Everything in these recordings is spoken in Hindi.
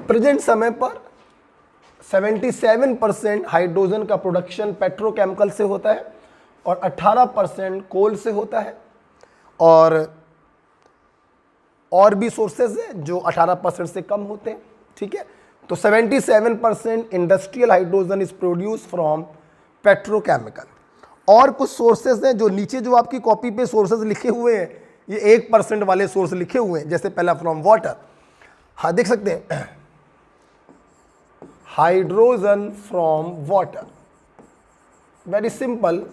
प्रेजेंट समय पर 77% हाइड्रोजन का प्रोडक्शन पेट्रोकेमिकल से होता है और 18% कोल से होता है, और भी सोर्सेज हैं जो 18% से कम होते हैं। ठीक है, तो 77% industrial hydrogen is produce from petrochemical. और कुछ सोर्सेज हैं जो नीचे जो आपकी कॉपी पे सोर्सेज लिखे हुए हैं, ये 1% वाले सोर्स लिखे हुए हैं। जैसे पहला फ्रॉम वाटर, हाँ देख सकते हैं, hydrogen from water, very simple.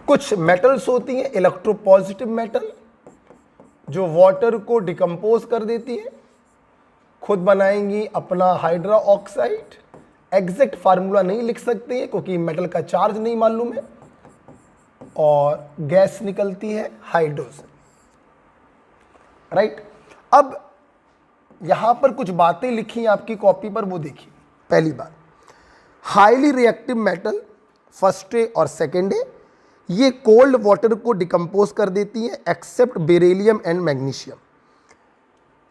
कुछ मेटल्स होती हैं इलेक्ट्रोपॉजिटिव मेटल जो वाटर को डिकम्पोज कर देती है, खुद बनाएंगी अपना हाइड्रा ऑक्साइड। एग्जैक्ट फार्मूला नहीं लिख सकते हैं क्योंकि मेटल का चार्ज नहीं मालूम है, और गैस निकलती है हाइड्रोजन। राइट, अब यहां पर कुछ बातें लिखी हैं आपकी कॉपी पर, वो देखिए। पहली बात, हाईली रिएक्टिव मेटल फर्स्ट ए और सेकेंड ए, ये कोल्ड वाटर को डिकम्पोज कर देती है एक्सेप्ट बेरिलियम एंड मैग्नीशियम।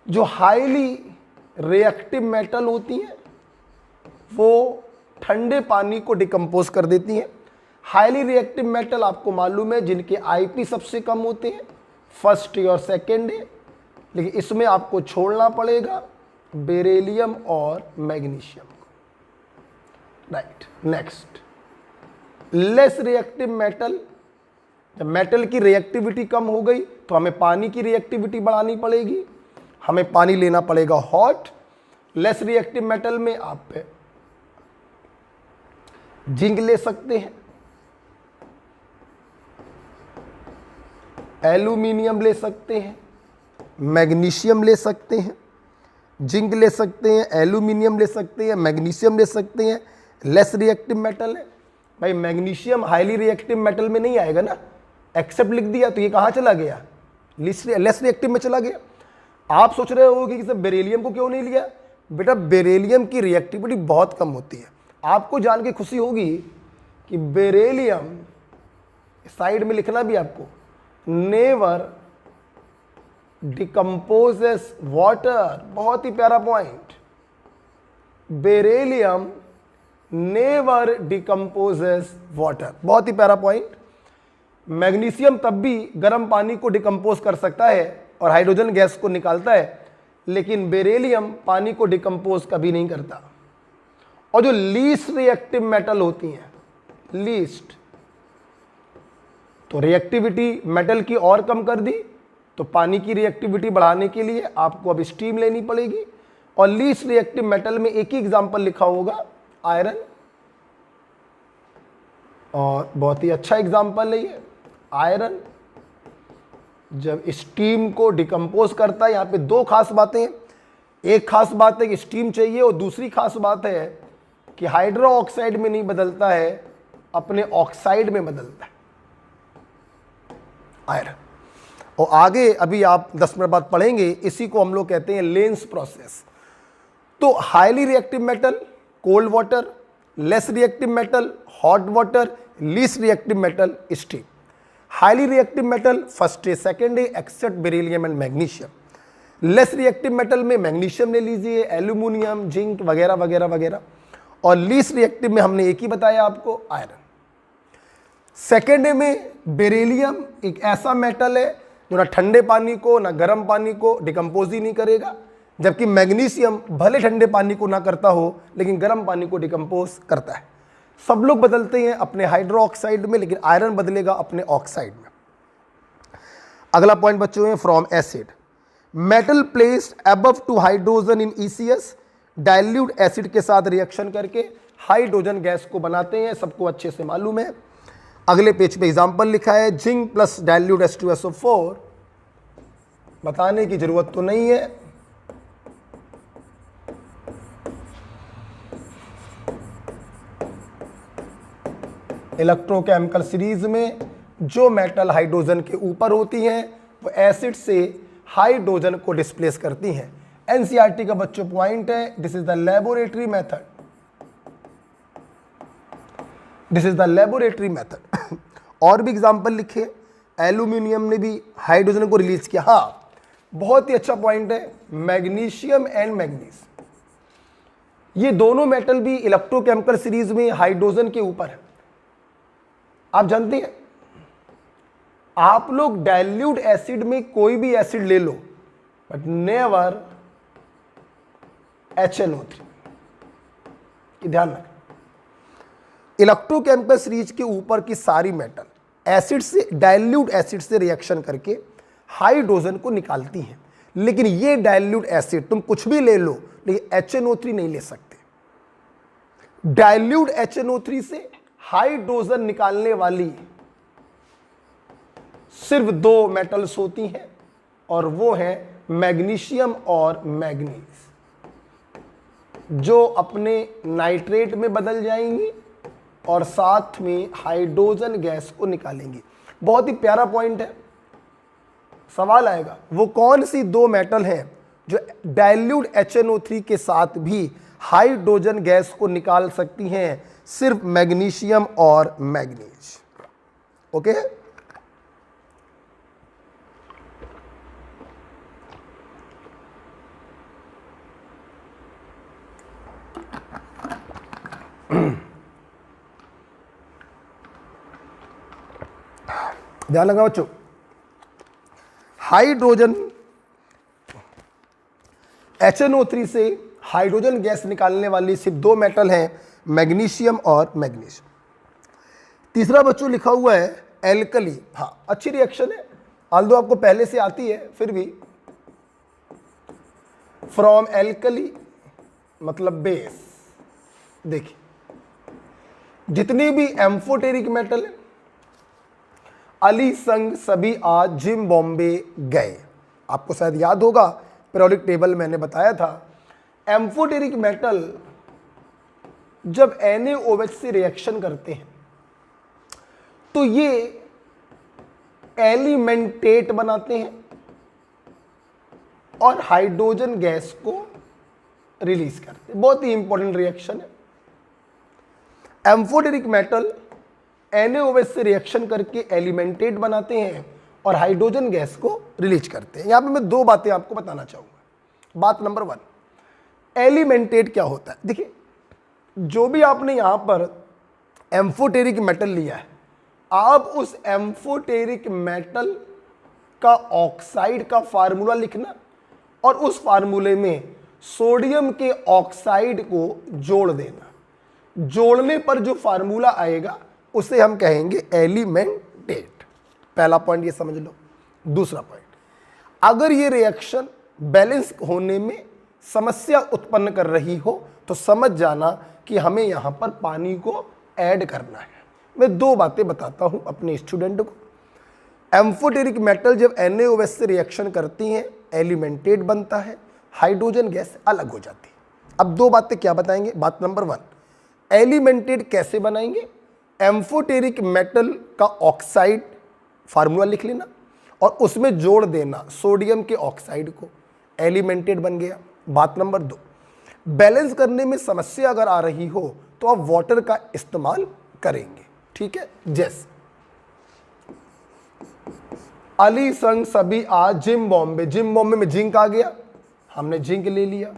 जो हाईली रिएक्टिव मेटल होती हैं वो ठंडे पानी को डिकम्पोज कर देती हैं। हाईली रिएक्टिव मेटल आपको मालूम है जिनके आईपी सबसे कम होते हैं, फर्स्ट ए और सेकेंड ए, लेकिन इसमें आपको छोड़ना पड़ेगा बेरिलियम और मैग्नीशियम को। Right, next, less reactive metal. जब मेटल की रिएक्टिविटी कम हो गई तो हमें पानी की रिएक्टिविटी बढ़ानी पड़ेगी, हमें पानी लेना पड़ेगा हॉट। लेस रिएक्टिव मेटल में आप जिंक ले सकते हैं, एल्यूमिनियम ले सकते हैं, मैग्नीशियम ले सकते हैं, जिंक ले सकते हैं, एल्यूमिनियम ले सकते हैं, मैग्नीशियम ले सकते हैं। लेस रिएक्टिव मेटल है भाई, मैग्नीशियम हाईली रिएक्टिव मेटल में नहीं आएगा ना, एक्सेप्ट लिख दिया तो ये कहाँ चला गया, लेस रिएक्टिव में चला गया। आप सोच रहे हो कि सब बेरिलियम को क्यों नहीं लिया, बेटा बेरिलियम की रिएक्टिविटी बहुत कम होती है। आपको जान के खुशी होगी कि बेरिलियम, साइड में लिखना भी आपको, नेवर डिकम्पोजेस वाटर, बहुत ही प्यारा point, beryllium never decomposes water, बहुत ही प्यारा पॉइंट। मैग्नीशियम तब भी गर्म पानी को डिकम्पोज कर सकता है और हाइड्रोजन गैस को निकालता है, लेकिन बेरिलियम पानी को डिकम्पोज कभी नहीं करता। और जो लीस्ट रिएक्टिव मेटल होती हैं, लीस्ट, तो रिएक्टिविटी मेटल की और कम कर दी, तो पानी की रिएक्टिविटी बढ़ाने के लिए आपको अब स्टीम लेनी पड़ेगी। और लीस्ट रिएक्टिव मेटल में एक ही एग्जांपल लिखा होगा, आयरन, और बहुत ही अच्छा एग्जांपल है ये आयरन। जब स्टीम को डिकम्पोज करता है, यहाँ पे दो खास बातें हैं। एक खास बात है कि स्टीम चाहिए, और दूसरी खास बात है कि हाइड्रो ऑक्साइड में नहीं बदलता है, अपने ऑक्साइड में बदलता है आयरन। और आगे अभी आप 10 मिनट बाद पढ़ेंगे, इसी को हम लोग कहते हैं लेंस प्रोसेस। तो highly reactive metal cold water, less reactive metal hot water, least reactive metal steam. Highly reactive metal first A second A except beryllium and magnesium. Less reactive metal में मैग्नीशियम ले लीजिए, एल्यूमिनियम, जिंक वगैरह वगैरह वगैरह। और लीस्ट रिएक्टिव में हमने एक ही बताया आपको, आयरन। सेकेंड ए में बेरिलियम एक ऐसा मेटल है जो ना ठंडे पानी को ना गर्म पानी को डिकम्पोज ही नहीं करेगा, जबकि मैग्नीशियम भले ठंडे पानी को ना करता हो लेकिन गर्म पानी को डिकम्पोज करता है। सब लोग बदलते हैं अपने हाइड्रो ऑक्साइड में, लेकिन आयरन बदलेगा अपने ऑक्साइड में। अगला पॉइंट बच्चों है from acid. Metal placed above to hydrogen in ECS dilute acid के साथ रिएक्शन करके हाइड्रोजन गैस को बनाते हैं, सबको अच्छे से मालूम है। अगले पेज पे एग्जांपल लिखा है, जिंक प्लस डाइल्यूट H2SO4, बताने की जरूरत तो नहीं है। इलेक्ट्रोकेमिकल सीरीज में जो मेटल हाइड्रोजन के ऊपर होती हैं वो एसिड से हाइड्रोजन को डिस्प्लेस करती हैं। एनसीईआरटी का बच्चों पॉइंट है, this is the laboratory method, this is the laboratory method. और भी एग्जांपल लिखे, एल्यूमिनियम ने भी हाइड्रोजन को रिलीज किया। हाँ, बहुत ही अच्छा पॉइंट है, मैग्नीशियम एंड मैग्नीज, ये दोनों मेटल भी इलेक्ट्रोकेमिकल सीरीज में हाइड्रोजन के ऊपर है। आप जानते हैं, आप लोग डाइल्यूट एसिड में कोई भी एसिड ले लो, बट नेवर HNO3, ध्यान रखें। इलेक्ट्रोकेमिकल सीरीज के ऊपर की सारी मेटल एसिड से, डाइल्यूट एसिड से रिएक्शन करके हाइड्रोजन को निकालती हैं, लेकिन ये डाइल्यूट एसिड तुम कुछ भी ले लो, लेकिन HNO3 नहीं ले सकते। डाइल्यूट HNO3 से हाइड्रोजन निकालने वाली सिर्फ दो मेटल्स होती हैं, और वो है मैग्नीशियम और मैग्नीज, जो अपने नाइट्रेट में बदल जाएंगी और साथ में हाइड्रोजन गैस को निकालेंगी। बहुत ही प्यारा पॉइंट है, सवाल आएगा वो कौन सी दो मेटल हैं जो डाइल्यूट HNO3 के साथ भी हाइड्रोजन गैस को निकाल सकती हैं? सिर्फ मैग्नीशियम और मैग्नीज। ओके, ध्यान लगा बच्चों, हाइड्रोजन HNO3 से हाइड्रोजन गैस निकालने वाली सिर्फ दो मेटल हैं, मैग्नीशियम और मैग्नीज। तीसरा बच्चों लिखा हुआ है एल्कली। हाँ, अच्छी रिएक्शन है, आल्दो आपको पहले से आती है, फिर भी फ्रॉम एल्कली मतलब बेस। देखिए, जितनी भी एम्फोटेरिक मेटल है, अली संग सभी आज जिम बॉम्बे गए। आपको शायद याद होगा, पीरियोडिक टेबल मैंने बताया था, एम्फोटेरिक मेटल जब NaOH से रिएक्शन करते हैं तो ये एलिमेंटेट बनाते हैं और हाइड्रोजन गैस को रिलीज करते हैं। बहुत ही इंपॉर्टेंट रिएक्शन है। एम्फोटेरिक मेटल NaOH से रिएक्शन करके एलिमेंटेट बनाते हैं और हाइड्रोजन गैस को रिलीज करते हैं। यहां पे मैं दो बातें आपको बताना चाहूंगा। बात नंबर 1, एलिमेंटेट क्या होता है? देखिए, जो भी आपने यहां पर एम्फोटेरिक मेटल लिया है, आप उस एम्फोटेरिक मेटल का ऑक्साइड का फार्मूला लिखना और उस फार्मूले में सोडियम के ऑक्साइड को जोड़ देना। जोड़ने पर जो फार्मूला आएगा उसे हम कहेंगे एलिमेंटेट। पहला पॉइंट ये समझ लो। दूसरा पॉइंट, अगर ये रिएक्शन बैलेंस होने में समस्या उत्पन्न कर रही हो तो समझ जाना कि हमें यहां पर पानी को ऐड करना है। मैं दो बातें बताता हूं अपने स्टूडेंट को। एम्फोटेरिक मेटल जब NaOH से रिएक्शन करती हैं, एलिमेंटेट बनता है, हाइड्रोजन गैस अलग हो जाती है। अब दो बातें क्या बताएंगे। बात नंबर 1, एलिमेंटेट कैसे बनाएंगे? एम्फोटेरिक मेटल का ऑक्साइड फार्मूला लिख लेना और उसमें जोड़ देना सोडियम के ऑक्साइड को, एलिमेंटेट बन गया। बात नंबर 2, बैलेंस करने में समस्या अगर आ रही हो तो आप वाटर का इस्तेमाल करेंगे। ठीक है, जैसे अली संग सभी आज जिम बॉम्बे। जिम बॉम्बे में जिंक आ गया, हमने जिंक ले लिया,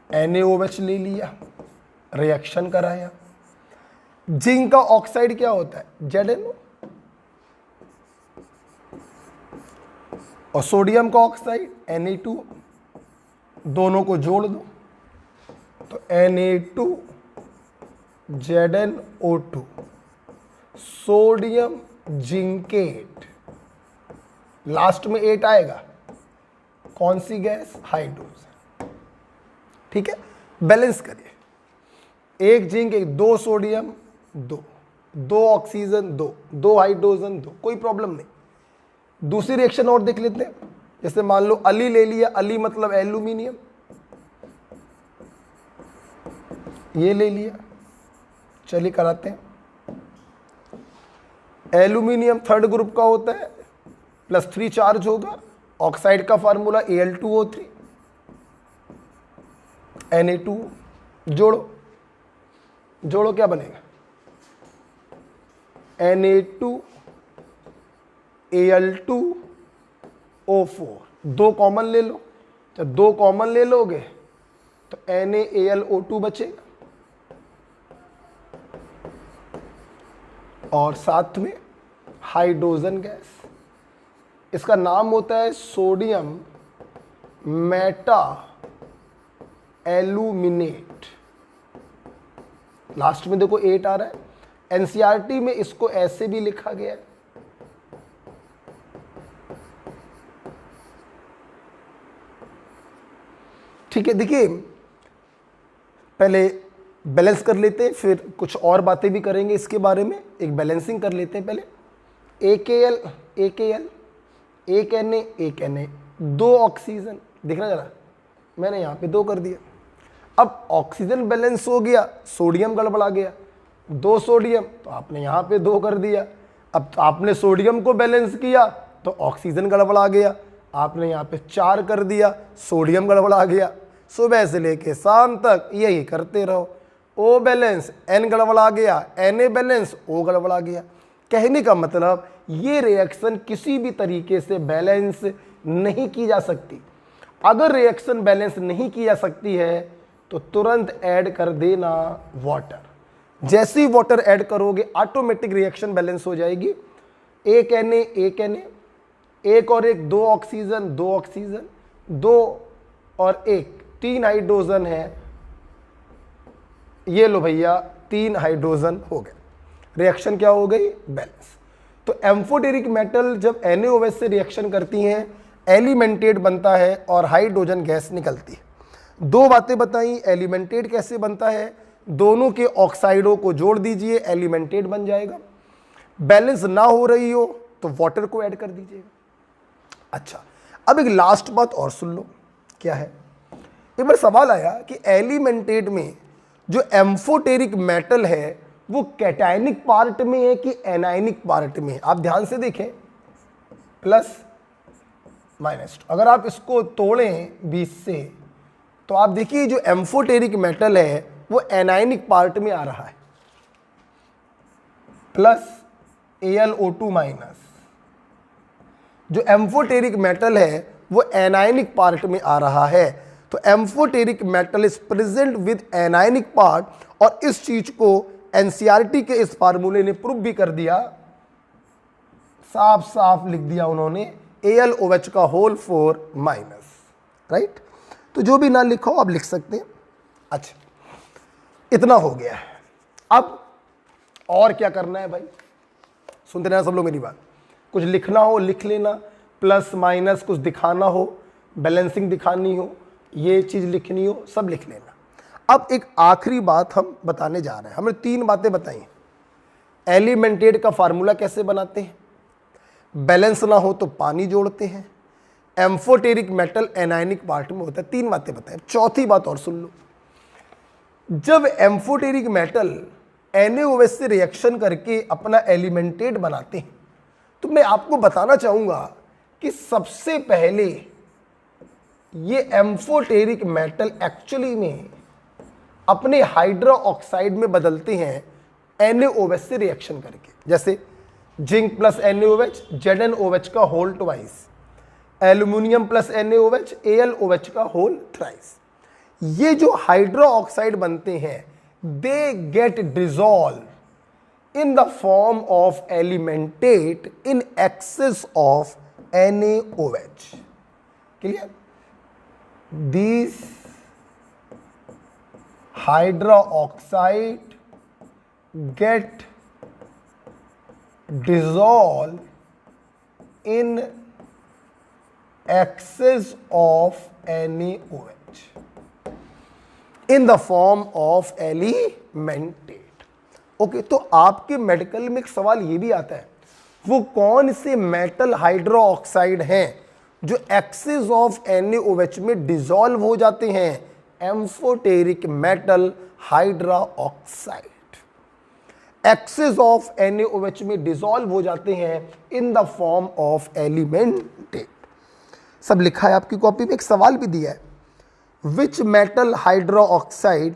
NaOH ले लिया, रिएक्शन कराया। जिंक का ऑक्साइड क्या होता है? ZnO। और सोडियम का ऑक्साइड Na2, दोनों को जोड़ दो तो Na2 ZnO2, sodium zincate, last में 8 आएगा। कौन सी गैस? हाइड्रोजन। ठीक है, बैलेंस करिए, एक जिंक, एक, दो सोडियम, दो ऑक्सीजन, दो हाइड्रोजन, कोई प्रॉब्लम नहीं। दूसरी रिएक्शन और देख लेते हैं। जैसे मान लो अली ले लिया, अली मतलब एल्यूमिनियम, ये ले लिया, चलिए कराते हैं। एल्यूमिनियम थर्ड ग्रुप का होता है, +3 चार्ज होगा, ऑक्साइड का फार्मूला Al2O3, Na2, जोड़ो क्या बनेगा? Na2 Al2O4, दो कॉमन ले लो, जब दो कॉमन ले लोगे तो NaAlO2 बचेगा और साथ में हाइड्रोजन गैस, इसका नाम होता है सोडियम मेटा एल्यूमिनेट। लास्ट में देखो 8 आ रहा है, एनसीईआरटी में इसको ऐसे भी लिखा गया है, ठीक है। देखिए पहले बैलेंस कर लेते हैं, फिर कुछ और बातें भी करेंगे इसके बारे में। एक बैलेंसिंग कर लेते हैं पहले। AKL AKL, एक Na एक Na, दो ऑक्सीजन, देखना जरा मैंने यहाँ पे दो कर दिया। अब ऑक्सीजन बैलेंस हो गया, सोडियम गड़बड़ा गया, दो सोडियम तो आपने यहाँ पे दो कर दिया। अब आपने सोडियम को बैलेंस किया तो ऑक्सीजन गड़बड़ा गया, आपने यहाँ पे 4 कर दिया, सोडियम गड़बड़ा गया। सुबह से लेके शाम तक यही करते रहो। O बैलेंस N गड़बड़ा गया, Na बैलेंस O गड़बड़ा गया। कहने का मतलब ये रिएक्शन किसी भी तरीके से बैलेंस नहीं की जा सकती। अगर रिएक्शन बैलेंस नहीं की जा सकती है तो तुरंत ऐड कर देना वाटर। जैसे ही वाटर ऐड करोगे ऑटोमेटिक रिएक्शन बैलेंस हो जाएगी। एक Na एक Na, एक और एक, दो ऑक्सीजन दो ऑक्सीजन, दो और एक, 3 हाइड्रोजन है। ये लो भैया 3 हाइड्रोजन हो गए, रिएक्शन क्या हो गई? बैलेंस। तो एम्फोटेरिक मेटल जब NaOH से रिएक्शन करती हैं एलिमेंटेड बनता है और हाइड्रोजन गैस निकलती है। दो बातें बताई, एलिमेंटेड कैसे बनता है, दोनों के ऑक्साइडों को जोड़ दीजिए एलिमेंटेड बन जाएगा। बैलेंस ना हो रही हो तो वाटर को ऐड कर दीजिएगा। अच्छा, अब एक लास्ट बात और सुन लो, क्या है? एक बार सवाल आया कि एलिमेंटेड में जो एम्फोटेरिक मेटल है वो कैटायनिक पार्ट में है कि एनायनिक पार्ट में है? आप ध्यान से देखें, प्लस माइनस। अगर आप इसको तोड़ें 20 से तो आप देखिए जो एम्फोटेरिक मेटल है वो एनायनिक पार्ट में आ रहा है, प्लस AlO2 माइनस। जो एम्फोटेरिक मेटल है वो एनायनिक पार्ट में आ रहा है। तो amphoteric metal is present with anionic part, और इस चीज को एनसीईआरटी के इस फार्मूले ने प्रूव भी कर दिया, साफ साफ लिख दिया उन्होंने, AlOH का होल 4 माइनस, राइट। तो जो भी ना लिखो आप लिख सकते हैं। अच्छा, इतना हो गया है। अब और क्या करना है भाई? सुनते रहना सब लोग मेरी बात। कुछ लिखना हो लिख लेना, प्लस माइनस कुछ दिखाना हो, बैलेंसिंग दिखानी हो, ये चीज लिखनी हो, सब लिख लेना। अब एक आखिरी बात हम बताने जा रहे हैं। हमने 3 बातें बताई। एलिमेंटेड का फार्मूला कैसे बनाते हैं, बैलेंस ना हो तो पानी जोड़ते हैं, एम्फोटेरिक मेटल एनायनिक पार्ट में होता है। 3 बातें बताएं। चौथी बात और सुन लो, जब एम्फोटेरिक मेटल NaOH से रिएक्शन करके अपना एलिमेंटेड बनाते हैं तो मैं आपको बताना चाहूंगा कि सबसे पहले ये एम्फोटेरिक मेटल एक्चुअली में अपने हाइड्रो ऑक्साइड में बदलते हैं NaOH से रिएक्शन करके। जैसे जिंक प्लस NaOH ZnOH का whole twice, aluminium plus NaOH AlOH का होल थ्राइस। ये जो हाइड्रो ऑक्साइड बनते हैं they get dissolve in the form of aluminate in excess of NaOH। Clear? These hydro oxide get dissolved in excess of NaOH in the form of elementate। Okay, तो आपके मेडिकल में एक सवाल ये भी आता है, वो कौन से मेटल हाइड्रो ऑक्साइड हैं जो एक्सेस ऑफ NaOH में डिसॉल्व हो जाते हैं? Amphoteric metal hydroxide excess of NaOH में डिसॉल्व हो जाते हैं in the form of aluminate. सब लिखा है आपकी कॉपी में, एक सवाल भी दिया है, which metal hydro oxide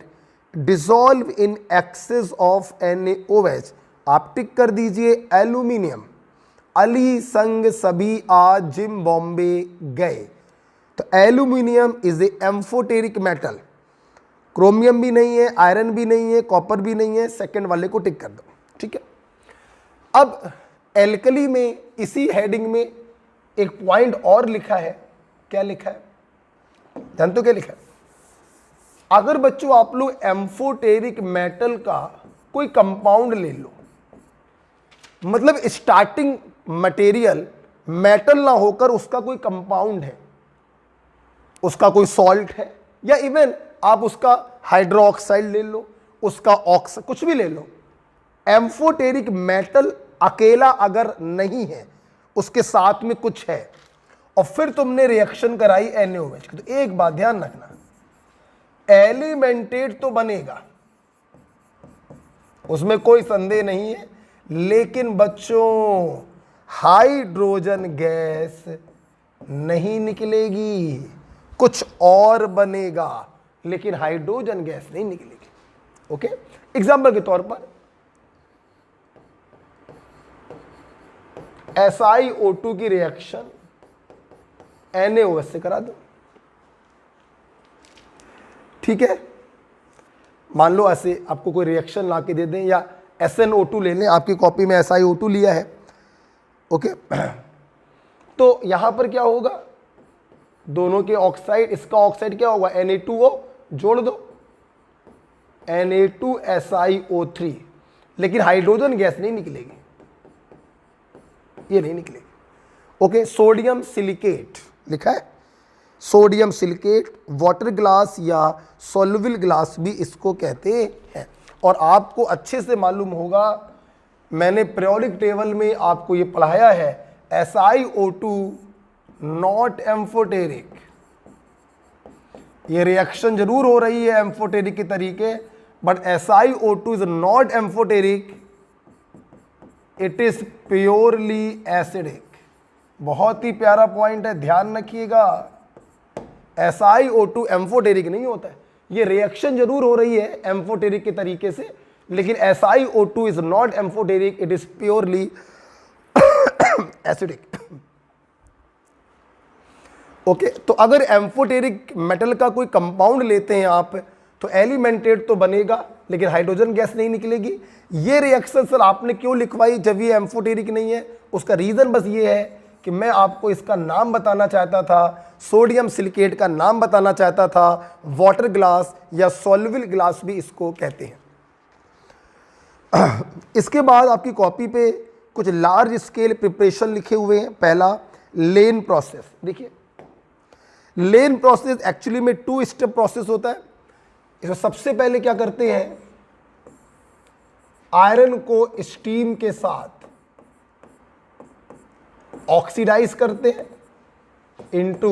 dissolve in excess of NaOH? आप टिक कर दीजिए एल्यूमिनियम। अली संग सभी आज जिम बॉम्बे गए, तो aluminium is a amphoteric metal, chromium भी नहीं है, आयरन भी नहीं है, कॉपर भी नहीं है, सेकंड वाले को टिक कर दो, ठीक है। अब एल्कली में इसी हेडिंग में एक पॉइंट और लिखा है, क्या लिखा है जानते हो क्या लिखा है? अगर बच्चों आप लोग एम्फोटेरिक मेटल का कोई कंपाउंड ले लो, मतलब स्टार्टिंग मटेरियल मेटल ना होकर उसका कोई कंपाउंड है, उसका कोई सॉल्ट है, या इवन आप उसका हाइड्रोक्साइड ले लो, उसका ऑक्साइड, कुछ भी ले लो, एम्फोटेरिक मेटल अकेला अगर नहीं है, उसके साथ में कुछ है, और फिर तुमने रिएक्शन कराई NaOH की, तो एक बात ध्यान रखना, एलिमेंटेड तो बनेगा, उसमें कोई संदेह नहीं है, लेकिन बच्चों हाइड्रोजन गैस नहीं निकलेगी, कुछ और बनेगा, लेकिन हाइड्रोजन गैस नहीं निकलेगी। ओके, एग्जाम्पल के तौर पर SiO2 की रिएक्शन NaOH से करा दो, ठीक है। मान लो ऐसे आपको कोई रिएक्शन ला के दे दें, या SnO2 ले लें, आपकी कॉपी में SiO2 लिया है, ओके। तो यहां पर क्या होगा, दोनों के ऑक्साइड, इसका ऑक्साइड क्या होगा Na2O, जोड़ दो Na2SiO3, लेकिन हाइड्रोजन गैस नहीं निकलेगी, ये नहीं निकलेगी। ओके, सोडियम सिलिकेट लिखा है, सोडियम सिलिकेट, वाटर ग्लास या सोल्युबल ग्लास भी इसको कहते हैं। और आपको अच्छे से मालूम होगा, मैंने पीरियोडिक टेबल में आपको ये पढ़ाया है, SiO2 नॉट एम्फोटेरिक, ये रिएक्शन जरूर हो रही है एम्फोटेरिक के तरीके, but SiO2 is not amphoteric, it is purely acidic. बहुत ही प्यारा पॉइंट है, ध्यान रखिएगा, SiO2 एम्फोटेरिक नहीं होता है, ये रिएक्शन जरूर हो रही है एम्फोटेरिक के तरीके से, लेकिन SiO2 is not amphoteric, it is purely acidic. Okay, तो अगर एम्फोटेरिक मेटल का कोई कंपाउंड लेते हैं आप, तो एलिमेंटेड तो बनेगा, लेकिन हाइड्रोजन गैस नहीं निकलेगी। ये रिएक्शन सर आपने क्यों लिखवाई जब ये एम्फोटेरिक नहीं है? उसका रीजन बस ये है कि मैं आपको इसका नाम बताना चाहता था, सोडियम सिलिकेट का नाम बताना चाहता था, वाटर ग्लास या सॉल्युबल ग्लास भी इसको कहते हैं। इसके बाद आपकी कॉपी पे कुछ लार्ज स्केल प्रिपरेशन लिखे हुए हैं। पहला लेन प्रोसेस, देखिए लेन प्रोसेस एक्चुअली में 2 स्टेप प्रोसेस होता है। इसमें सबसे पहले क्या करते हैं, आयरन को स्टीम के साथ ऑक्सीडाइज करते हैं इनटू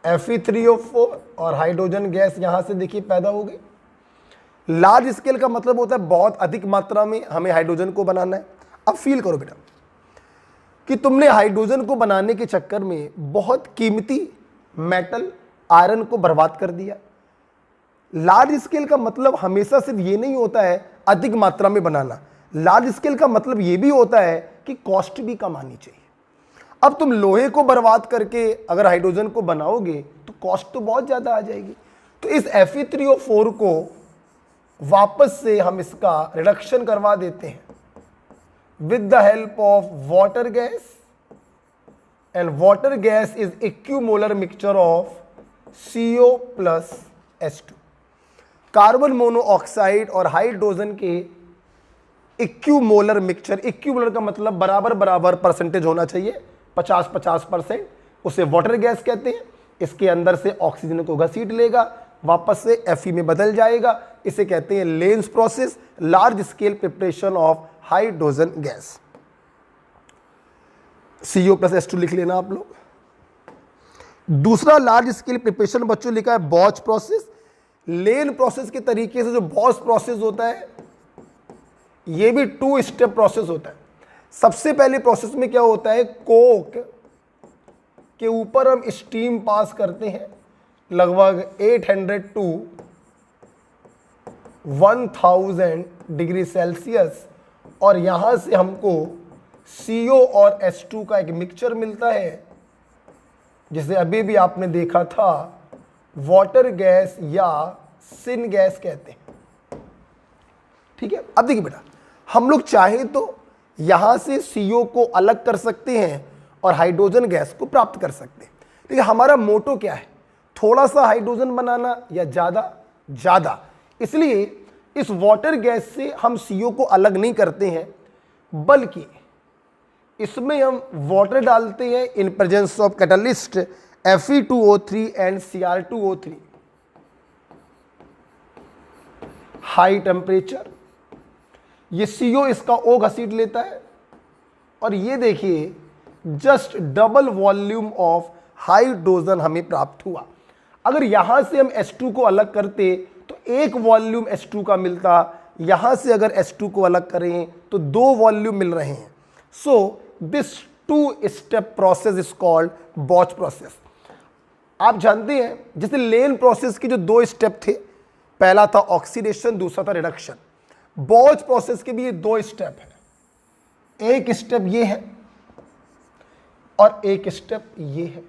Fe3O4 और हाइड्रोजन गैस यहां से देखिए पैदा हो गई। लार्ज स्केल का मतलब होता है बहुत अधिक मात्रा में हमें हाइड्रोजन को बनाना है। अब फील करो बेटा कि तुमने हाइड्रोजन को बनाने के चक्कर में बहुत कीमती मेटल आयरन को बर्बाद कर दिया। लार्ज स्केल का मतलब हमेशा सिर्फ ये नहीं होता है अधिक मात्रा में बनाना, लार्ज स्केल का मतलब ये भी होता है कि कॉस्ट भी कम आनी चाहिए। अब तुम लोहे को बर्बाद करके अगर हाइड्रोजन को बनाओगे तो कॉस्ट तो बहुत ज़्यादा आ जाएगी। तो इस Fe3O4 को वापस से हम इसका रिडक्शन करवा देते हैं with the help of water gas, and water gas is equimolar mixture of CO plus H2। Carbon monoxide और हाइड्रोजन के इक्विमोलर मिक्सचर, इक्विमोलर का मतलब बराबर बराबर परसेंटेज होना चाहिए, 50-50%, उसे वाटर गैस कहते हैं। इसके अंदर से ऑक्सीजन को घसीट लेगा, वापस से Fe में बदल जाएगा, इसे कहते हैं lens process, large scale preparation of hydrogen gas. CO plus H2 लिख लेना आप लोग। दूसरा लार्ज स्केल प्रिपरेशन बच्चों लिखा है बॉच प्रोसेस। लेन प्रोसेस के तरीके से जो बॉच प्रोसेस होता है ये भी 2 स्टेप प्रोसेस होता है। सबसे पहले प्रोसेस में क्या होता है, कोक के ऊपर हम स्टीम पास करते हैं लगभग 800 टू 1000 डिग्री सेल्सियस, और यहां से हमको CO और H2 का एक मिक्सचर मिलता है, जिसे अभी भी आपने देखा था वाटर गैस या सिन गैस कहते हैं। ठीक है, अब देखिए बेटा, हम लोग चाहे तो यहां से CO को अलग कर सकते हैं और हाइड्रोजन गैस को प्राप्त कर सकते हैं। देखिए हमारा मोटो क्या है, थोड़ा सा हाइड्रोजन बनाना या ज्यादा। इसलिए इस वाटर गैस से हम CO को अलग नहीं करते हैं, बल्कि इसमें हम वाटर डालते हैं in presence of catalyst Fe2O3 and Cr2O3। High temperature, ये CO इसका O घसीट लेता है और ये देखिए just double volume of hydrogen हमें प्राप्त हुआ। अगर यहां से हम H2 को अलग करते तो एक वॉल्यूम H2 का मिलता, यहां से अगर H2 को अलग करें तो दो वॉल्यूम मिल रहे हैं। So this 2 step process is called Bosch process. आप जानते हैं जैसे लेन प्रोसेस के जो 2 स्टेप थे, पहला था ऑक्सीडेशन, दूसरा था रिडक्शन। बॉच प्रोसेस के भी ये 2 स्टेप है, एक स्टेप ये है और एक स्टेप ये है।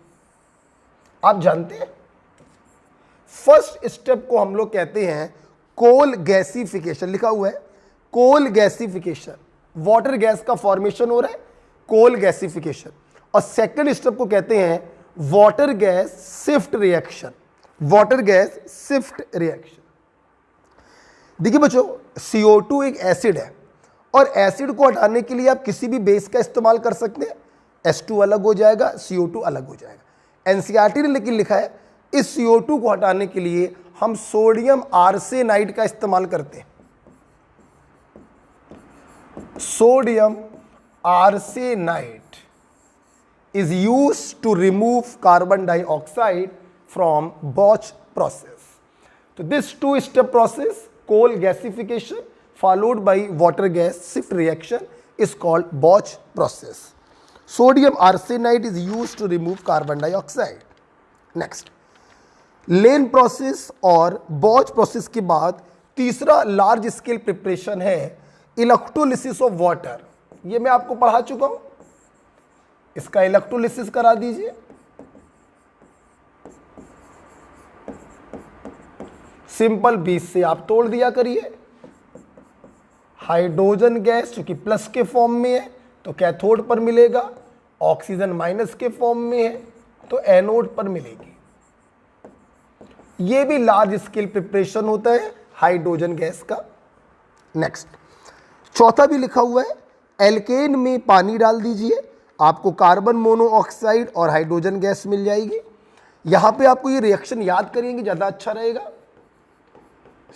आप जानते हैं फर्स्ट स्टेप को हम लोग कहते हैं कोल गैसिफिकेशन, लिखा हुआ है कोल गैसिफिकेशन, वाटर गैस का फॉर्मेशन हो रहा है, कोल गैसिफिकेशन। और सेकंड स्टेप को कहते हैं water gas shift reaction, water gas shift reaction. देखिए बच्चों, CO2 एक एसिड है और एसिड को हटाने के लिए आप किसी भी बेस का इस्तेमाल कर सकते हैं, H2 अलग हो जाएगा, CO2 अलग हो जाएगा। NCERT ने लेकिन लिखा है इस CO2 को हटाने के लिए हम सोडियम आर्सेनाइड का इस्तेमाल करते हैं। Sodium arsenide is used to remove carbon dioxide from Bosch process. So this 2-step process, coal gasification followed by water gas shift reaction, is called Bosch process. Sodium arsenide is used to remove carbon dioxide. Next, lane process और बॉच प्रोसेस के बाद तीसरा लार्ज स्केल प्रिपरेशन है इलेक्ट्रोलिसिस ऑफ वाटर। ये मैं आपको पढ़ा चुका हूं, इसका इलेक्ट्रोलिसिस करा दीजिए। सिंपल 20 से आप तोड़ दिया करिए। हाइड्रोजन गैस चूंकि प्लस के फॉर्म में है तो कैथोड पर मिलेगा, ऑक्सीजन माइनस के फॉर्म में है तो एनोड पर मिलेगी। ये भी लार्ज स्केल प्रिपरेशन होता है हाइड्रोजन गैस का। नेक्स्ट, चौथा भी लिखा हुआ है, एल्केन में पानी डाल दीजिए, आपको कार्बन मोनोऑक्साइड और हाइड्रोजन गैस मिल जाएगी। यहां पे आपको ये रिएक्शन याद करेंगे, ज्यादा अच्छा रहेगा।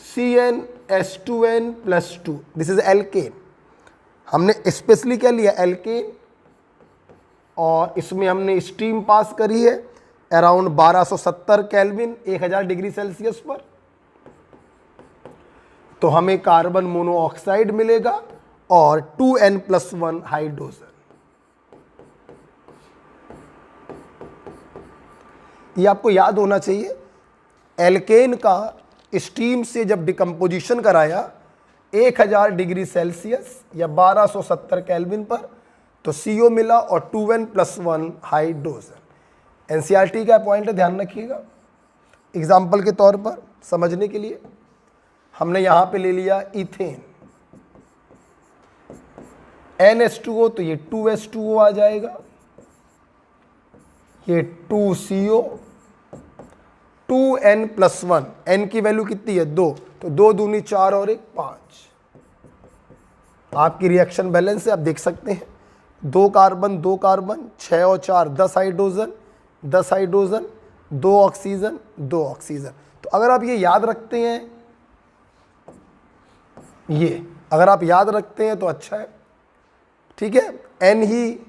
CnH2n+2, this is alkane. हमने स्पेशली क्या लिया, एल्केन, और इसमें हमने स्टीम पास करी है अराउंड 1270 केल्विन 1000 डिग्री सेल्सियस पर, तो हमें कार्बन मोनोऑक्साइड मिलेगा और 2n+1 हाइड्रोजन। ये आपको याद होना चाहिए, एल्केन का स्टीम से जब डिकम्पोजिशन कराया 1000 डिग्री सेल्सियस या 1270 केल्विन पर तो CO मिला और 2n+1 हाइड्रोजन। NCERT का पॉइंट है, ध्यान रखिएगा। एग्जाम्पल के तौर पर समझने के लिए हमने यहां पे ले लिया इथेन, NH2O तो ये 2H2O आ जाएगा, ये 2CO, 2n+1, n की वैल्यू कितनी है 2, तो 2 दूनी 4 और 1 5। आपकी रिएक्शन बैलेंस है, आप देख सकते हैं 2 कार्बन 2 कार्बन, 6 और 4 10 हाइड्रोजन, 10 हाइड्रोजन, 2 ऑक्सीजन 2 ऑक्सीजन। तो अगर आप ये याद रखते हैं, ये अगर आप याद रखते हैं तो अच्छा है, ठीक है। n ही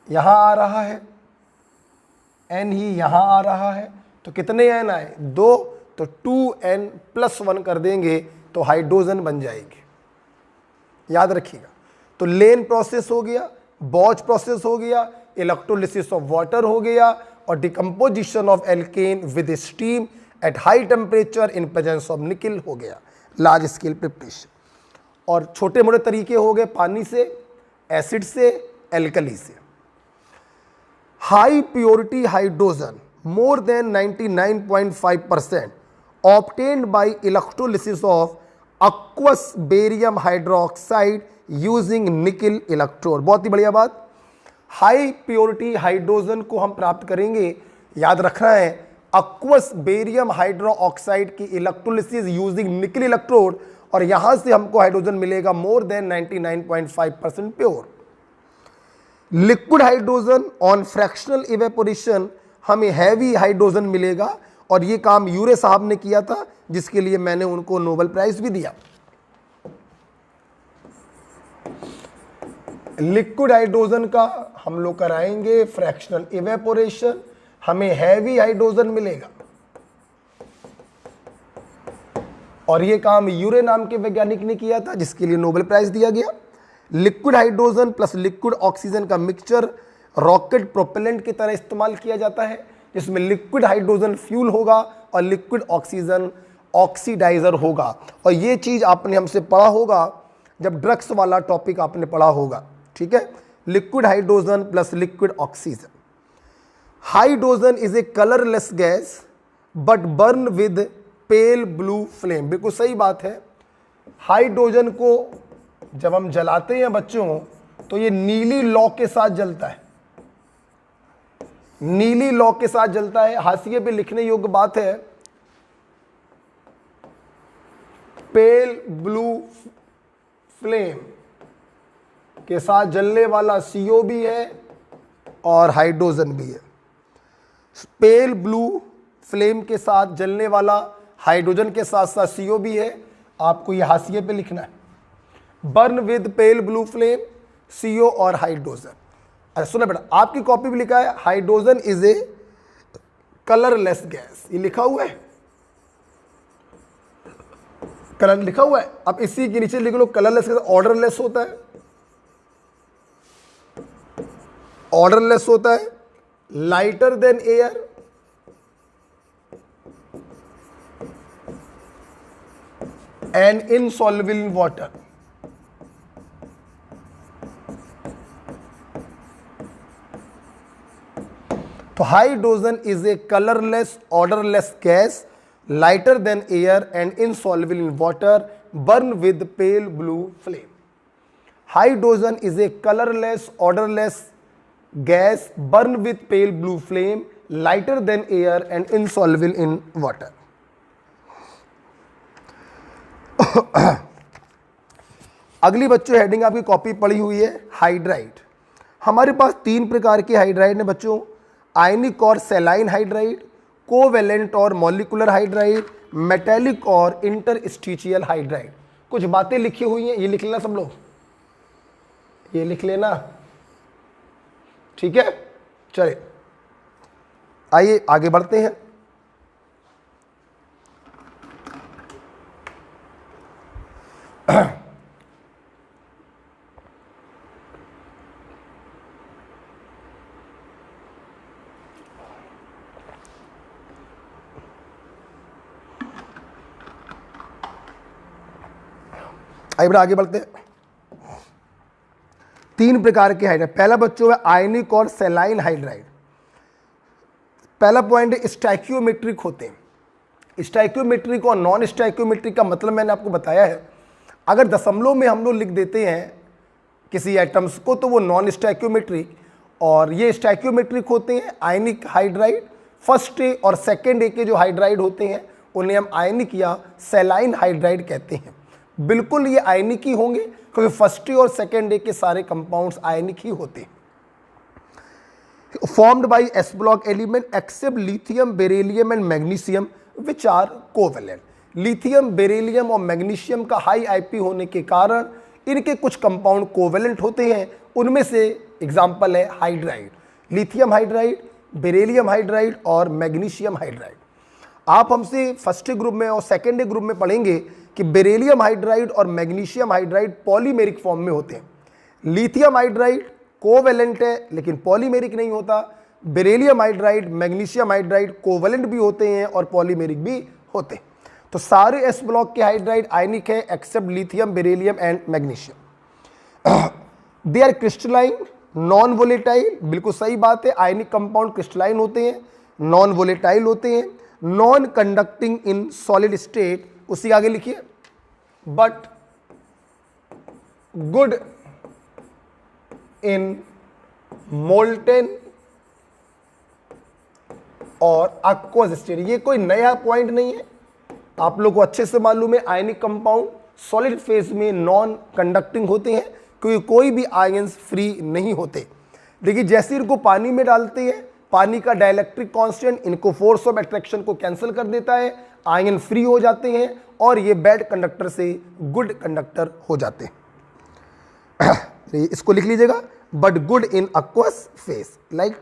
यहां आ रहा है, n ही यहां आ रहा है, तो कितने n आए 2, तो 2n+1 कर देंगे तो हाइड्रोजन बन जाएगी, याद रखिएगा। तो लेन प्रोसेस हो गया, बॉच प्रोसेस हो गया, इलेक्ट्रोलिसिस ऑफ वाटर हो गया और decomposition of alkene with steam at high temperature in presence of निकल हो गया, लार्ज स्केल प्रिपरेशन। और छोटे मोटे तरीके हो गए पानी से, एसिड से, एल्कली से। High purity hydrogen more than 99.5% obtained by electrolysis of aqueous barium hydroxide using nickel electrode। बहुत ही बढ़िया बात। हाई प्योरिटी हाइड्रोजन को हम प्राप्त करेंगे, याद रखना है, aqueous barium hydroxide की इलेक्ट्रोलिसिस यूजिंग निकल इलेक्ट्रोड, और यहां से हमको हाइड्रोजन मिलेगा more than 99.5% pure. Liquid hydrogen on fractional evaporation हमें हैवी हाइड्रोजन मिलेगा, और ये काम यूरे साहब ने किया था, जिसके लिए मैंने उनको नोबेल प्राइज भी दिया। लिक्विड हाइड्रोजन का हम लोग कराएंगे फ्रैक्शनल इवेपोरेशन, हमें हैवी हाइड्रोजन मिलेगा, और ये काम यूरे नाम के वैज्ञानिक ने किया था, जिसके लिए नोबेल प्राइज दिया गया। Liquid hydrogen plus liquid oxygen का मिक्सचर रॉकेट प्रोपेलेंट की तरह इस्तेमाल किया जाता है, जिसमें लिक्विड हाइड्रोजन फ्यूल होगा और लिक्विड ऑक्सीजन ऑक्सीडाइजर होगा। और ये चीज़ आपने हमसे पढ़ा होगा जब ड्रग्स वाला टॉपिक आपने पढ़ा होगा, ठीक है। Liquid hydrogen plus liquid oxygen. Hydrogen is a colourless gas but burn with pale blue flame. बिल्कुल सही बात है। हाइड्रोजन को जब हम जलाते हैं बच्चों, तो ये नीली लौ के साथ जलता है, नीली लौ के साथ जलता है। हाशिए पे लिखने योग्य बात है, पेल ब्लू फ्लेम के साथ जलने वाला CO भी है और हाइड्रोजन भी है। पेल ब्लू फ्लेम के साथ जलने वाला हाइड्रोजन के साथ साथ CO भी है। आपको ये हाशिए पे लिखना है, burn with pale blue flame, CO और हाइड्रोजन। अरे सुना बेटा, आपकी कॉपी भी लिखा है hydrogen is a colourless gas, ये लिखा हुआ है, कलर लिखा हुआ है। अब इसी के नीचे लिख लो कलरलेस गैस, ऑर्डरलेस होता है, ऑर्डरलेस होता है, lighter than air, and insoluble in water. तो hydrogen is a colourless odourless gas, lighter than air and insoluble in water, burn with pale blue flame. Hydrogen is a colourless odourless gas, burn with pale blue flame, lighter than air and insoluble in water. अगली बच्चों हेडिंग आपकी कॉपी पड़ी हुई है हाइड्राइड। हमारे पास 3 प्रकार के हाइड्राइड हैं बच्चों, आयनिक और सेलाइन हाइड्राइड, कोवेलेंट और मॉलिकुलर हाइड्राइड, मेटेलिक और इंटरस्टिशियल हाइड्राइड। कुछ बातें लिखी हुई हैं, ये लिख लेना सब लोग, ये लिख लेना, ठीक है। चलिए आइए आगे बढ़ते हैं। आइए बेटा आगे बढ़ते हैं। 3 प्रकार के हाइड्राइड। पहला बच्चों है आयनिक और सेलाइन हाइड्राइड। पहला पॉइंट है स्टैक्योमेट्रिक होते हैं। स्टैक्योमेट्रिक और नॉन स्टैक्योमेट्रिक का मतलब मैंने आपको बताया है। अगर दशमलव में हम लोग लिख देते हैं किसी एटम्स को तो वो नॉन स्टैक्योमेट्रिक, और ये स्टैक्योमेट्रिक होते हैं आयनिक हाइड्राइड। फर्स्ट ए और सेकेंड ए के जो हाइड्राइड होते हैं उन्हें हम आयनिक या सेलाइन हाइड्राइड कहते हैं। बिल्कुल ये आयनिक ही होंगे, क्योंकि फर्स्ट ए और सेकेंड ए के सारे कंपाउंड्स आयनिक ही होते हैं। Formed by S block element except lithium, beryllium and magnesium which are covalent. Lithium, beryllium और मैग्नीशियम का हाई आईपी होने के कारण इनके कुछ कंपाउंड कोवेलेंट होते हैं। उनमें से एग्जाम्पल है hydride, lithium hydride, beryllium hydride और मैग्नीशियम हाइड्राइड। आप हमसे फर्स्ट ग्रुप में और सेकेंड ग्रुप में पढ़ेंगे कि बेरिलियम हाइड्राइड और मैग्नीशियम हाइड्राइड पॉलीमेरिक फॉर्म में होते हैं। लिथियम हाइड्राइड कोवेलेंट है लेकिन पॉलीमेरिक नहीं होता। Beryllium hydride, magnesium hydride covalent भी होते हैं और पॉलीमेरिक भी होते हैं। तो सारे एस ब्लॉक के हाइड्राइड आयनिक है except lithium, beryllium and magnesium. They are crystalline non volatile, बिल्कुल सही बात है, आयनिक कंपाउंड क्रिस्टलाइन होते हैं, नॉन वोलेटाइल होते हैं, non conducting in solid state, उसी आगे लिखिए, बट गुड इन मोल्टेन और एक्वस स्टेट। ये कोई नया पॉइंट नहीं है, आप लोग को अच्छे से मालूम है, आयनिक कंपाउंड सॉलिड फेज में नॉन कंडक्टिंग होते हैं क्योंकि कोई भी आयंस फ्री नहीं होते। देखिए जैसे इनको पानी में डालते हैं, पानी का डाइलेक्ट्रिक कांस्टेंट इनको फोर्स ऑफ अट्रैक्शन को कैंसिल कर देता है, आयन फ्री हो जाते हैं और ये बैड कंडक्टर से गुड कंडक्टर हो जाते हैं। इसको लिख लीजिएगा, but good in aqueous phase, like.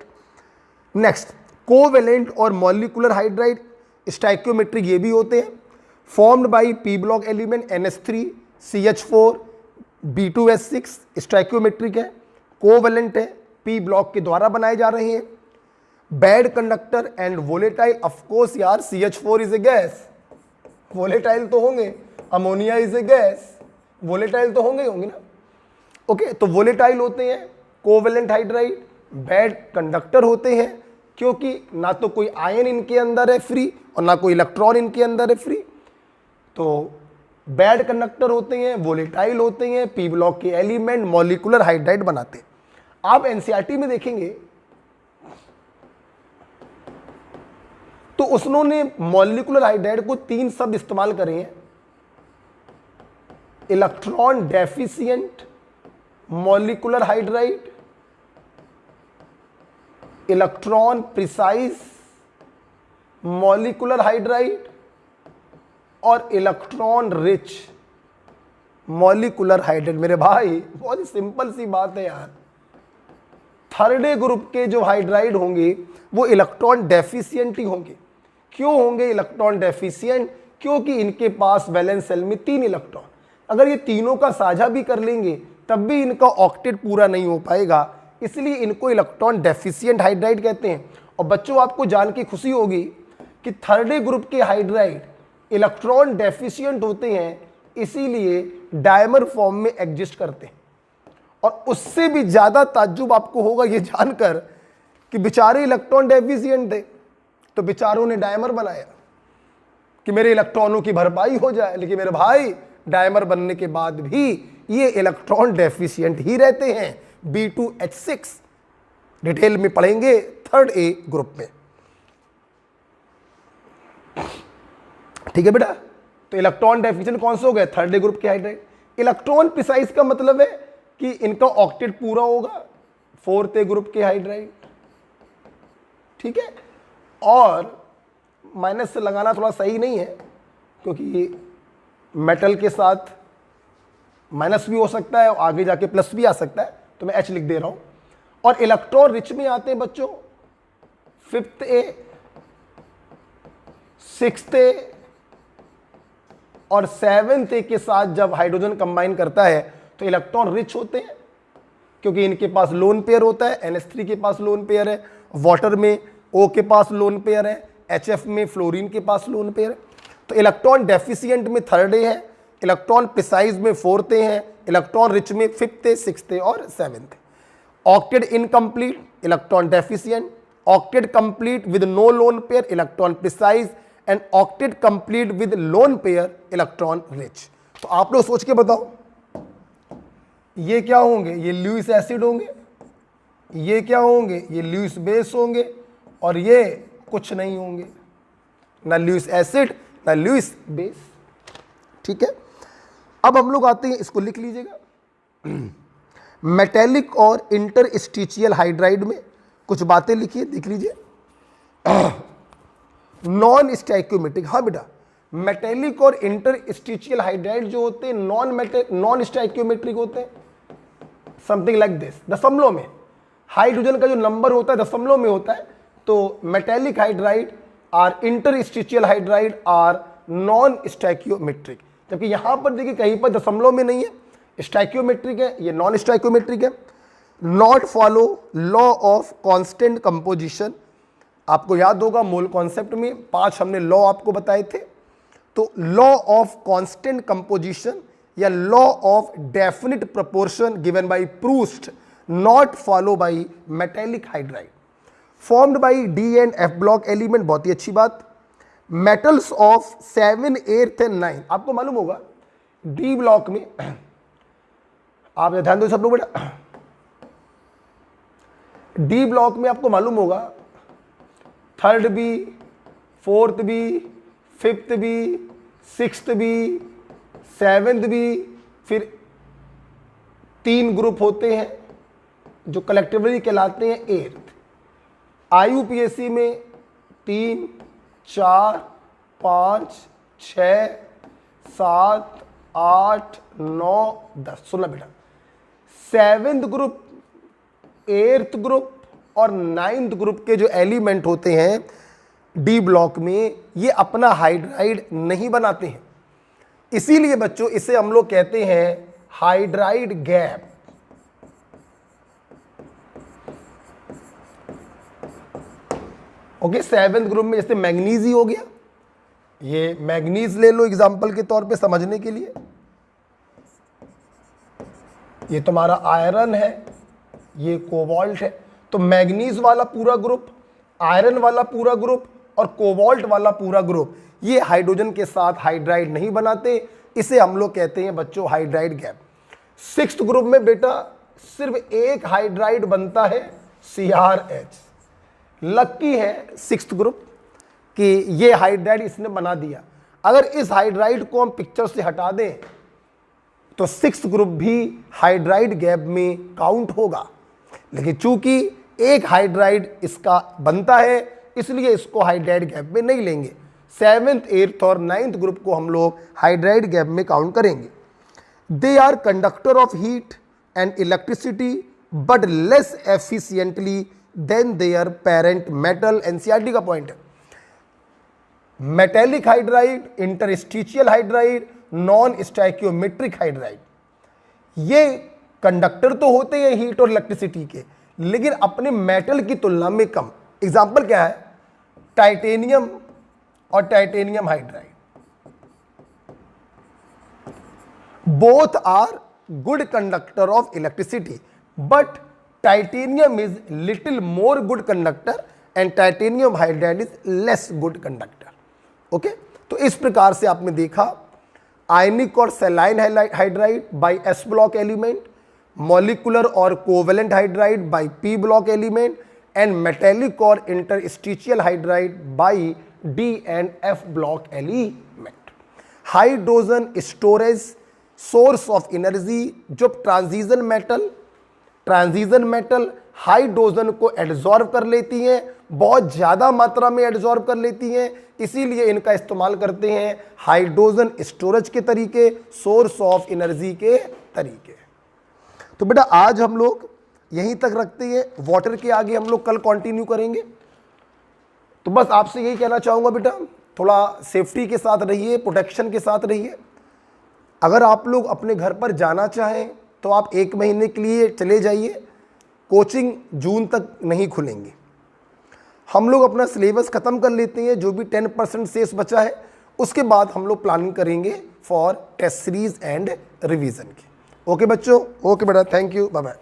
Next, covalent और मॉलिक्यूलर हाइड्राइड स्टाइक्योमेट्रिक ये भी होते हैं, formed bye P block element NH3 CH4 B2S6, stoichiometric है, कोवेलेंट है, पी ब्लॉक के द्वारा बनाए जा रहे हैं, bad conductor and volatile. Of course यार CH4 is a gas, volatile तो होंगे, ammonia is a gas, volatile तो होंगे ना। ओके, तो वोलेटाइल होते हैं, कोवेलेंट हाइड्राइड, बैड कंडक्टर होते हैं क्योंकि ना तो कोई आयन इनके अंदर है फ्री और ना कोई इलेक्ट्रॉन इनके अंदर है फ्री, तो बैड कंडक्टर होते हैं, वोलेटाइल होते हैं, पी ब्लॉक के एलिमेंट मॉलिक्यूलर हाइड्राइड बनाते हैं। आप एनसीईआरटी में देखेंगे तो उन्होंने मॉलिक्यूलर हाइड्राइड को 3 शब्द इस्तेमाल करे हैं, electron deficient molecular hydride, electron precise molecular hydride और इलेक्ट्रॉन रिच मॉलिक्यूलर हाइड्राइड। मेरे भाई बहुत ही सिंपल सी बात है यार, थर्ड ग्रुप के जो हाइड्राइड होंगे वो इलेक्ट्रॉन डेफिशिएंट ही होंगे। क्यों होंगे इलेक्ट्रॉन डेफिशिएंट? क्योंकि इनके पास वैलेंस शेल में 3 इलेक्ट्रॉन, अगर ये तीनों का साझा भी कर लेंगे तब भी इनका ऑक्टेट पूरा नहीं हो पाएगा, इसलिए इनको इलेक्ट्रॉन डेफिशिएंट हाइड्राइड कहते हैं। और बच्चों आपको जान के खुशी होगी कि थर्ड ग्रुप के हाइड्राइड इलेक्ट्रॉन डेफिशिएंट होते हैं, इसीलिए डायमर फॉर्म में एग्जिस्ट करते हैं। और उससे भी ज्यादा ताज्जुब आपको होगा ये जानकर कि बेचारे इलेक्ट्रॉन डेफिशिएंट थे तो बेचारों ने डायमर बनाया कि मेरे इलेक्ट्रॉनों की भरपाई हो जाए, लेकिन मेरे भाई डायमर बनने के बाद भी ये इलेक्ट्रॉन डेफिशिएंट ही रहते हैं। B2H6 डिटेल में पढ़ेंगे थर्ड A ग्रुप में, ठीक है बेटा। तो इलेक्ट्रॉन डेफिशिएंट कौन से हो गए? थर्ड A ग्रुप के हाइड्राइड। इलेक्ट्रॉन प्रिसाइज का मतलब है कि इनका ऑक्टेट पूरा होगा, फोर्थ A ग्रुप के हाइड्राइड, ठीक है। और माइनस से लगाना थोड़ा सही नहीं है क्योंकि मेटल के साथ माइनस भी हो सकता है और आगे जाके प्लस भी आ सकता है, तो मैं H लिख दे रहा हूं। और इलेक्ट्रॉन रिच में आते हैं बच्चों फिफ्थ A, सिक्स्थ A और सेवेंथ A के साथ जब हाइड्रोजन कंबाइन करता है तो इलेक्ट्रॉन रिच होते हैं क्योंकि इनके पास लोन पेयर होता है। NH3 के पास लोन पेयर है, वाटर में O के पास लोन पेयर है, HF में फ्लोरीन के पास लोन पेयर है। तो इलेक्ट्रॉन डेफिशिएंट में थर्ड A है, इलेक्ट्रॉन प्रिसाइज में फोर्थ A है, इलेक्ट्रॉन रिच में फिफ्थ A, सिक्स्थ A और seventh A। Octet incomplete, electron deficient, octet complete with no lone pair, electron precise, and octet complete with lone pair, electron rich. तो आप लोग सोच के बताओ ये क्या होंगे? ये लुईस एसिड होंगे, ये क्या होंगे? ये लुईस बेस होंगे, और ये कुछ नहीं होंगे, ना लुईस एसिड ना लुईस बेस, ठीक है। अब हम लोग आते हैं, इसको लिख लीजिएगा, मेटेलिक और इंटरस्टिशियल हाइड्राइड में कुछ बातें लिखिए, देख लीजिए। नॉन स्टाइक्योमेट्रिक, हाँ बेटा, मेटेलिक और इंटरस्टिशियल हाइड्राइड जो होते हैं नॉन स्टाइक्योमेट्रिक होते हैं, समथिंग लाइक दिस। दशमलव में हाइड्रोजन का जो नंबर होता है दशमलव में होता है, तो मेटेलिक हाइड्राइड और interstitial hydride are non stoichiometric. जबकि यहां पर देखिए कहीं पर दशमलव में नहीं है, स्टाइक्योमेट्रिक है, ये नॉन स्टाइक्योमेट्रिक है। Not follow law of constant composition, आपको याद होगा मोल कॉन्सेप्ट में 5 हमने लॉ आपको बताए थे। तो लॉ ऑफ कांस्टेंट कंपोजिशन या law of definite proportion given by Proust not follow by metallic hydride formed by D and F block element. बहुत ही अच्छी बात। मेटल्स ऑफ 7, 8 एंड 9, आपको मालूम होगा डी ब्लॉक में, आप ध्यान दो सब लोग बेटा, डी ब्लॉक में आपको मालूम होगा 3rd B, 4th B, 5th B, 6th B, 7th B, फिर 3 ग्रुप होते हैं जो कलेक्टिवली कहलाते हैं 8th। IUPAC में 3, 4, 5, 6, 7, 8, 9, 10। सुनना बेटा, 7th ग्रुप, 8th ग्रुप और 9th ग्रुप के जो एलिमेंट होते हैं डी ब्लॉक में, ये अपना हाइड्राइड नहीं बनाते हैं। इसीलिए बच्चों इसे हम लोग कहते हैं hydride gap. Okay, 7th group में जैसे मैग्नीज ही हो गया, ये मैग्नीज ले लो एग्जांपल के तौर पे समझने के लिए। ये तुम्हारा आयरन है, ये कोबाल्ट है, तो मैग्नीज वाला पूरा ग्रुप, आयरन वाला पूरा ग्रुप और कोबाल्ट वाला पूरा ग्रुप, ये हाइड्रोजन के साथ हाइड्राइड नहीं बनाते। इसे हम लोग कहते हैं बच्चों हाइड्राइड गैप। 6th ग्रुप में बेटा सिर्फ एक हाइड्राइड बनता है, CrH। लकी है 6th ग्रुप कि ये हाइड्राइड इसने बना दिया। अगर इस हाइड्राइड को हम पिक्चर से हटा दें तो 6th ग्रुप भी हाइड्राइड गैप में काउंट होगा, लेकिन चूंकि एक हाइड्राइड इसका बनता है इसलिए इसको हाइड्राइड गैप में नहीं लेंगे। 7th, 8th और 9th ग्रुप को हम लोग हाइड्राइड गैप में काउंट करेंगे। They are conductor of heat and electricity but less efficiently than their parent metal. NCERT का पॉइंट है। Metallic hydride, interstitial hydride, non stoichiometric hydride, ये कंडक्टर तो होते हैं हीट और इलेक्ट्रिसिटी के, लेकिन अपने मेटल की तुलना में कम। एग्जाम्पल क्या है? टाइटेनियम और titanium hydride, both are good conductor of electricity but titanium is little more good conductor and titanium hydride is less good conductor. Okay, तो इस प्रकार से आपने देखा आयनिक और saline hydride by S block element, molecular और covalent hydride by P block element and metallic और interstitial hydride by D and F block element. Hydrogen storage, source of energy. जो ट्रांजिशन मेटल हाइड्रोजन को एड्सॉर्ब कर लेती हैं, बहुत ज़्यादा मात्रा में एड्सॉर्ब कर लेती हैं, इसीलिए इनका इस्तेमाल करते हैं हाइड्रोजन स्टोरेज के तरीके, सोर्स ऑफ एनर्जी के तरीके। तो बेटा आज हम लोग यहीं तक रखते हैं, वाटर के आगे हम लोग कल कंटिन्यू करेंगे। तो बस आपसे यही कहना चाहूँगा बेटा, थोड़ा सेफ्टी के साथ रहिए, प्रोटेक्शन के साथ रहिए। अगर आप लोग अपने घर पर जाना चाहें तो आप 1 महीने के लिए चले जाइए, कोचिंग जून तक नहीं खुलेंगी। हम लोग अपना सिलेबस ख़त्म कर लेते हैं, जो भी 10% शेष बचा है उसके बाद हम लोग प्लानिंग करेंगे for test series and revision की। ओके बच्चों, ओके बेटा, थैंक यू, बाय बाय।